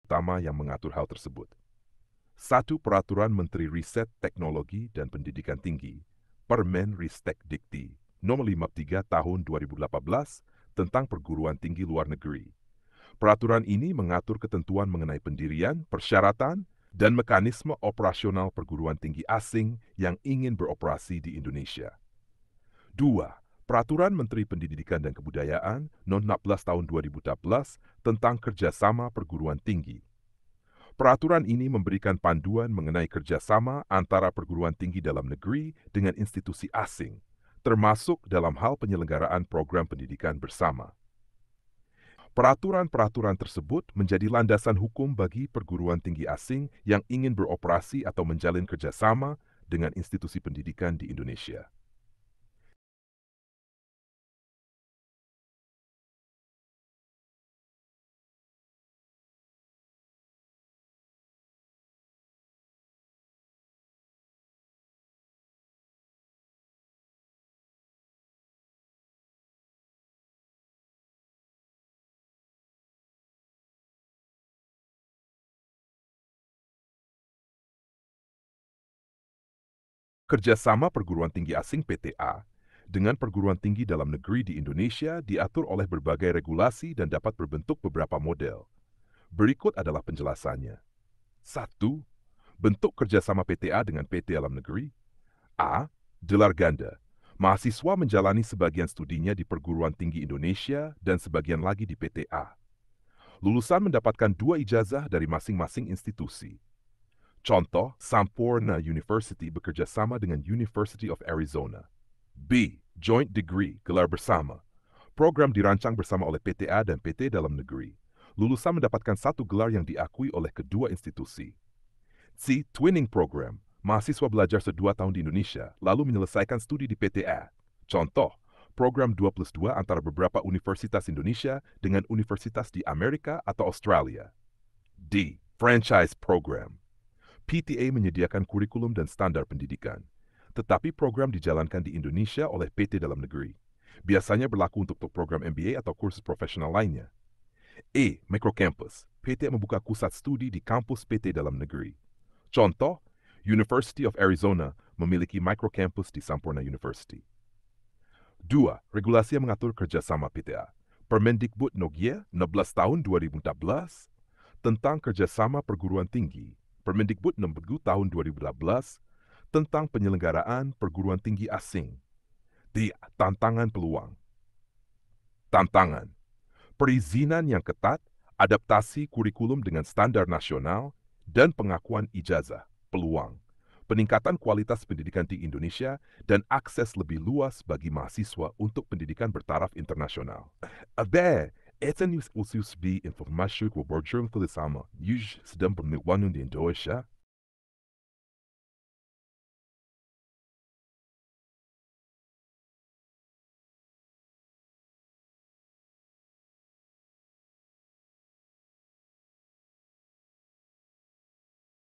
utama yang mengatur hal tersebut. 1. Peraturan Menteri Riset, Teknologi, dan Pendidikan Tinggi, Permen-Ristek Dikti, Nomor 53 Tahun 2018 tentang Perguruan Tinggi Luar Negeri. Peraturan ini mengatur ketentuan mengenai pendirian, persyaratan, dan mekanisme operasional perguruan tinggi asing yang ingin beroperasi di Indonesia. 2. Peraturan Menteri Pendidikan dan Kebudayaan Nomor 16 Tahun 2014 tentang Kerjasama Perguruan Tinggi. Peraturan ini memberikan panduan mengenai kerjasama antara perguruan tinggi dalam negeri dengan institusi asing, termasuk dalam hal penyelenggaraan program pendidikan bersama. Peraturan-peraturan tersebut menjadi landasan hukum bagi perguruan tinggi asing yang ingin beroperasi atau menjalin kerjasama dengan institusi pendidikan di Indonesia. Kerjasama perguruan tinggi asing (PTA) dengan perguruan tinggi dalam negeri di Indonesia diatur oleh berbagai regulasi dan dapat berbentuk beberapa model. Berikut adalah penjelasannya. 1. Bentuk kerjasama PTA dengan PT dalam negeri. A. Gelar ganda. Mahasiswa menjalani sebagian studinya di perguruan tinggi Indonesia dan sebagian lagi di PTA. Lulusan mendapatkan 2 ijazah dari masing-masing institusi. Contoh, Sampurna University bekerja sama dengan University of Arizona. B. Joint Degree, gelar bersama. Program dirancang bersama oleh PTA dan PT dalam negeri. Lulusan mendapatkan 1 gelar yang diakui oleh kedua institusi. C. Twinning Program, mahasiswa belajar 2 tahun di Indonesia, lalu menyelesaikan studi di PTA. Contoh, program 2+2 antara beberapa universitas Indonesia dengan universitas di Amerika atau Australia. D. Franchise Program. PTA menyediakan kurikulum dan standar pendidikan, tetapi program dijalankan di Indonesia oleh PT dalam negeri. Biasanya berlaku untuk program MBA atau kursus profesional lainnya. E. Microcampus. PT membuka pusat studi di kampus PT dalam negeri. Contoh, University of Arizona memiliki microcampus di Sampurna University. 2. Regulasi yang mengatur kerjasama PTA. Permendikbud Nogie 16 tahun 2014 tentang kerjasama perguruan tinggi. Permendikbud Nomor 2 Tahun 2018 tentang penyelenggaraan perguruan tinggi asing. Di tantangan peluang. Tantangan. Perizinan yang ketat, adaptasi kurikulum dengan standar nasional, dan pengakuan ijazah. Peluang. Peningkatan kualitas pendidikan di Indonesia dan akses lebih luas bagi mahasiswa untuk pendidikan bertaraf internasional. Ito news ususbi informasi ko borjong tulisama. Sedang berniwanun di Indonesia.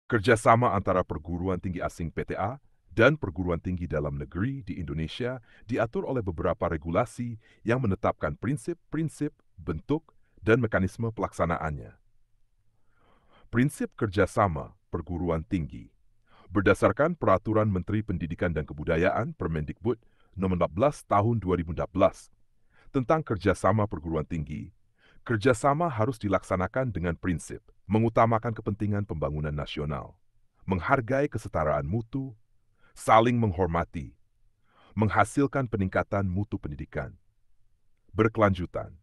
Kerjasama antara perguruan tinggi asing PTA dan perguruan tinggi dalam negeri di Indonesia diatur oleh beberapa regulasi yang menetapkan prinsip-prinsip, bentuk, dan mekanisme pelaksanaannya. Prinsip kerjasama perguruan tinggi. Berdasarkan Peraturan Menteri Pendidikan dan Kebudayaan Permendikbud Nomor 14 Tahun 2014 tentang kerjasama perguruan tinggi, kerjasama harus dilaksanakan dengan prinsip mengutamakan kepentingan pembangunan nasional, menghargai kesetaraan mutu, saling menghormati, menghasilkan peningkatan mutu pendidikan, berkelanjutan,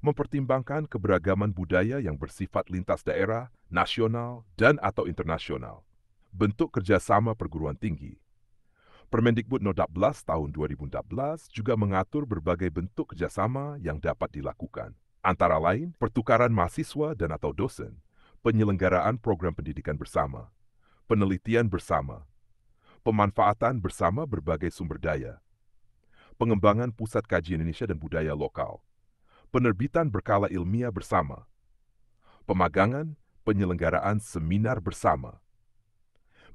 mempertimbangkan keberagaman budaya yang bersifat lintas daerah, nasional, dan atau internasional. Bentuk kerjasama perguruan tinggi. Permendikbud Nomor 14 Tahun 2014 juga mengatur berbagai bentuk kerjasama yang dapat dilakukan. Antara lain, pertukaran mahasiswa dan atau dosen, penyelenggaraan program pendidikan bersama, penelitian bersama, pemanfaatan bersama berbagai sumber daya, pengembangan pusat kajian Indonesia dan budaya lokal, penerbitan berkala ilmiah bersama, pemagangan, penyelenggaraan seminar bersama.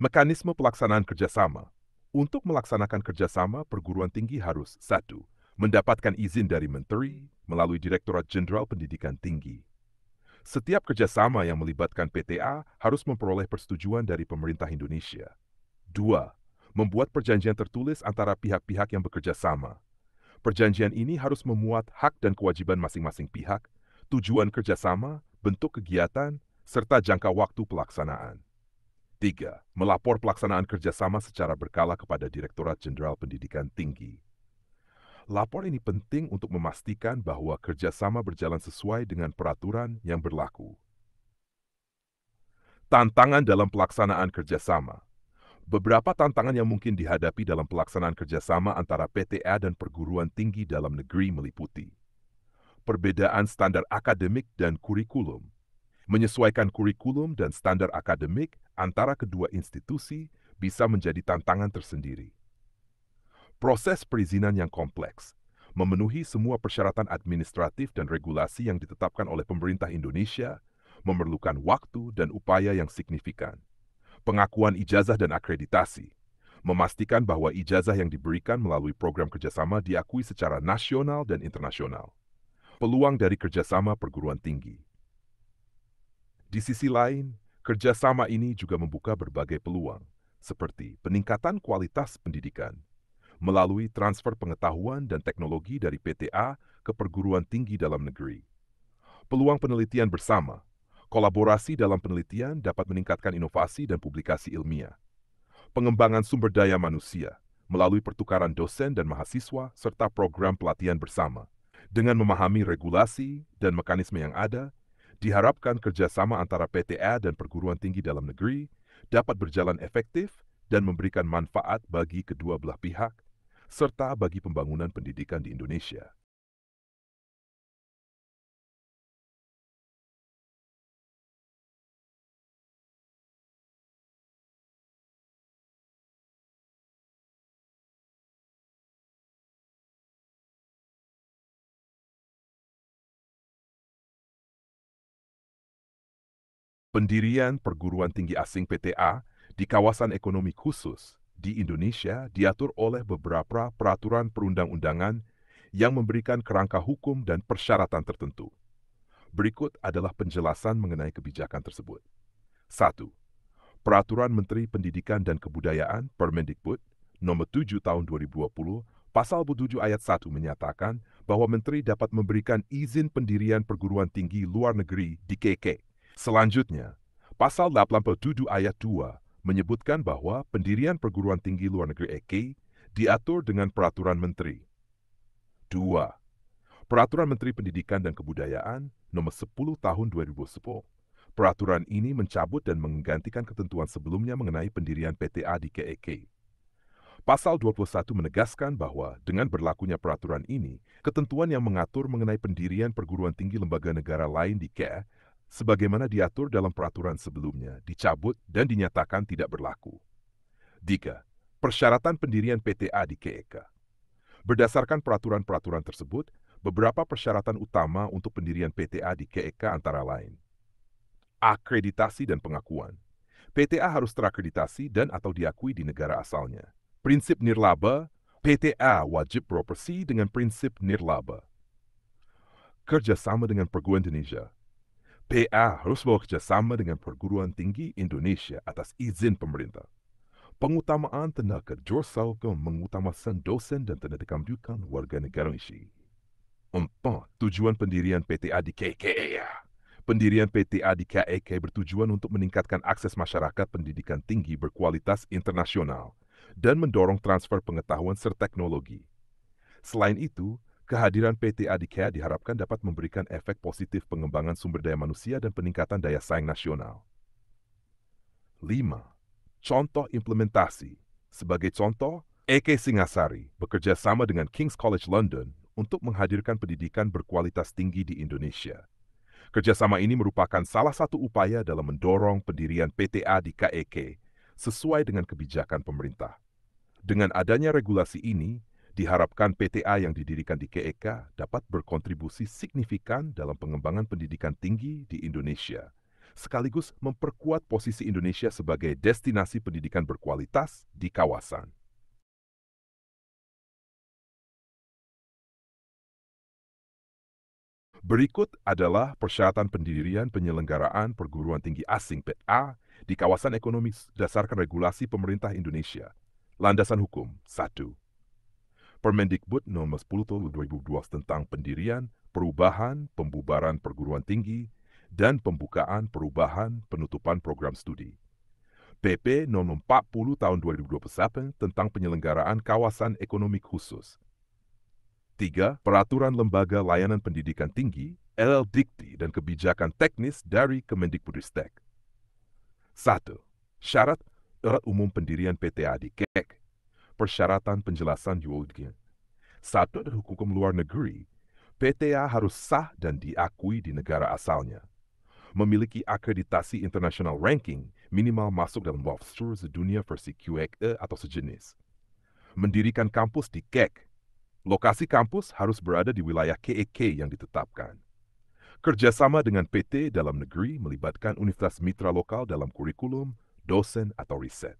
Mekanisme pelaksanaan kerjasama. Untuk melaksanakan kerjasama, perguruan tinggi harus 1. Mendapatkan izin dari Menteri melalui Direktorat Jenderal Pendidikan Tinggi. Setiap kerjasama yang melibatkan PTA harus memperoleh persetujuan dari pemerintah Indonesia. 2. Membuat perjanjian tertulis antara pihak-pihak yang bekerja sama. Perjanjian ini harus memuat hak dan kewajiban masing-masing pihak, tujuan kerjasama, bentuk kegiatan, serta jangka waktu pelaksanaan. 3. Melapor pelaksanaan kerjasama secara berkala kepada Direktorat Jenderal Pendidikan Tinggi. Lapor ini penting untuk memastikan bahwa kerjasama berjalan sesuai dengan peraturan yang berlaku. Tantangan dalam pelaksanaan kerjasama. Beberapa tantangan yang mungkin dihadapi dalam pelaksanaan kerjasama antara PTA dan perguruan tinggi dalam negeri meliputi perbedaan standar akademik dan kurikulum. Menyesuaikan kurikulum dan standar akademik antara kedua institusi bisa menjadi tantangan tersendiri. Proses perizinan yang kompleks, memenuhi semua persyaratan administratif dan regulasi yang ditetapkan oleh pemerintah Indonesia, memerlukan waktu dan upaya yang signifikan. Pengakuan ijazah dan akreditasi, memastikan bahwa ijazah yang diberikan melalui program kerjasama diakui secara nasional dan internasional. Peluang dari kerjasama perguruan tinggi. Di sisi lain, kerjasama ini juga membuka berbagai peluang, seperti peningkatan kualitas pendidikan, melalui transfer pengetahuan dan teknologi dari PTA ke perguruan tinggi dalam negeri. Peluang penelitian bersama, kolaborasi dalam penelitian dapat meningkatkan inovasi dan publikasi ilmiah. Pengembangan sumber daya manusia, melalui pertukaran dosen dan mahasiswa serta program pelatihan bersama. Dengan memahami regulasi dan mekanisme yang ada, diharapkan kerjasama antara PTA dan perguruan tinggi dalam negeri dapat berjalan efektif dan memberikan manfaat bagi kedua belah pihak, serta bagi pembangunan pendidikan di Indonesia. Pendirian perguruan tinggi asing PTA di kawasan ekonomi khusus di Indonesia diatur oleh beberapa peraturan perundang-undangan yang memberikan kerangka hukum dan persyaratan tertentu. Berikut adalah penjelasan mengenai kebijakan tersebut. 1. Peraturan Menteri Pendidikan dan Kebudayaan Permendikbud Nomor 7 Tahun 2020, Pasal 7 Ayat 1 menyatakan bahwa Menteri dapat memberikan izin pendirian perguruan tinggi luar negeri di KK. Selanjutnya, Pasal 87 Ayat 2 menyebutkan bahwa pendirian perguruan tinggi luar negeri EK diatur dengan Peraturan Menteri. 2. Peraturan Menteri Pendidikan dan Kebudayaan Nomor 10 Tahun 2010. Peraturan ini mencabut dan menggantikan ketentuan sebelumnya mengenai pendirian PTA di KEK. Pasal 21 menegaskan bahwa dengan berlakunya peraturan ini, ketentuan yang mengatur mengenai pendirian perguruan tinggi lembaga negara lain di KE, sebagaimana diatur dalam peraturan sebelumnya, dicabut dan dinyatakan tidak berlaku. 3. Persyaratan pendirian PTA di KEK. Berdasarkan peraturan-peraturan tersebut, beberapa persyaratan utama untuk pendirian PTA di KEK antara lain: akreditasi dan pengakuan. PTA harus terakreditasi dan atau diakui di negara asalnya. Prinsip nirlaba, PTA wajib beroperasi dengan prinsip nirlaba. Kerjasama dengan perguruan Indonesia. PA harus bekerja sama dengan perguruan tinggi Indonesia atas izin pemerintah. Pengutamaan tenaga jurusan mengutamakan dosen dan tenaga pendidikan warga negara Indonesia. 4. Tujuan pendirian PTA di KK. Pendirian PTA di KEK bertujuan untuk meningkatkan akses masyarakat pendidikan tinggi berkualitas internasional dan mendorong transfer pengetahuan serta teknologi. Selain itu, kehadiran PTA di KEK diharapkan dapat memberikan efek positif pengembangan sumber daya manusia dan peningkatan daya saing nasional. 5. Contoh implementasi. Sebagai contoh, EK Singasari bekerja sama dengan King's College London untuk menghadirkan pendidikan berkualitas tinggi di Indonesia. Kerjasama ini merupakan salah satu upaya dalam mendorong pendirian PTA di KEK sesuai dengan kebijakan pemerintah. Dengan adanya regulasi ini, diharapkan PTA yang didirikan di KEK dapat berkontribusi signifikan dalam pengembangan pendidikan tinggi di Indonesia, sekaligus memperkuat posisi Indonesia sebagai destinasi pendidikan berkualitas di kawasan. Berikut adalah persyaratan pendirian penyelenggaraan perguruan tinggi asing PETA di kawasan ekonomi berdasarkan regulasi pemerintah Indonesia. Landasan hukum 1. Permendikbud nomor 10 tahun 2012 tentang pendirian, perubahan, pembubaran perguruan tinggi, dan pembukaan, perubahan, penutupan program studi. PP nomor 40 tahun 2021 tentang penyelenggaraan kawasan ekonomi khusus. 3. Peraturan Lembaga Layanan Pendidikan Tinggi, LLDikti dan kebijakan teknis dari Kemendikbudristek. 1. Syarat umum pendirian PTA di KEK. Persyaratan penjelasan Yuolgin. 1. Dari hukum luar negeri, PTA harus sah dan diakui di negara asalnya. Memiliki akreditasi international ranking, minimal masuk dalam Webster sedunia versi QXE atau sejenis. Mendirikan kampus di KEK. Lokasi kampus harus berada di wilayah KEK yang ditetapkan. Kerjasama dengan PT dalam negeri melibatkan universitas mitra lokal dalam kurikulum, dosen, atau riset.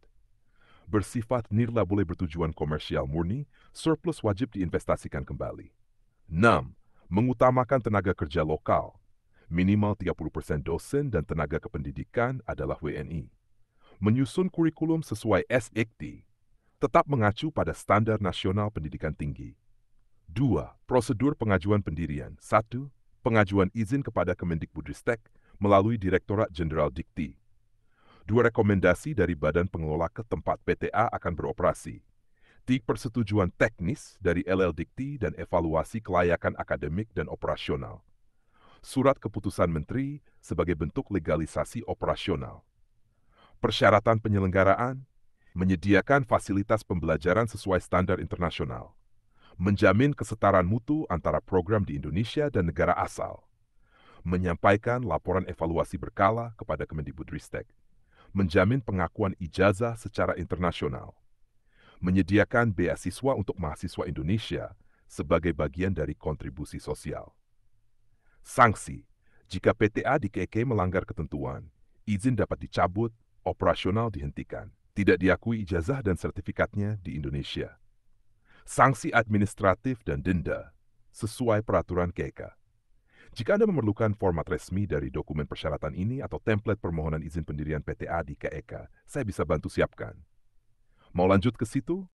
Bersifat nirla boleh bertujuan komersial murni, surplus wajib diinvestasikan kembali. 6. Mengutamakan tenaga kerja lokal. Minimal 30% dosen dan tenaga kependidikan adalah WNI. Menyusun kurikulum sesuai SEKT. Tetap mengacu pada standar nasional pendidikan tinggi. 2. Prosedur pengajuan pendirian. 1. Pengajuan izin kepada Kemendikbudristek melalui Direktorat Jenderal Dikti. 2. Rekomendasi dari Badan Pengelola ke tempat PTA akan beroperasi. 3. Persetujuan teknis dari LLDikti dan evaluasi kelayakan akademik dan operasional. Surat keputusan Menteri sebagai bentuk legalisasi operasional. Persyaratan penyelenggaraan, menyediakan fasilitas pembelajaran sesuai standar internasional. Menjamin kesetaraan mutu antara program di Indonesia dan negara asal, menyampaikan laporan evaluasi berkala kepada Kemendikbudristek, menjamin pengakuan ijazah secara internasional, menyediakan beasiswa untuk mahasiswa Indonesia sebagai bagian dari kontribusi sosial. Sanksi, jika PTA di KK melanggar ketentuan, izin dapat dicabut, operasional dihentikan, tidak diakui ijazah dan sertifikatnya di Indonesia. Sanksi administratif dan denda sesuai peraturan KK. Jika Anda memerlukan format resmi dari dokumen persyaratan ini atau template permohonan izin pendirian PTA di KEK, saya bisa bantu siapkan. Mau lanjut ke situ?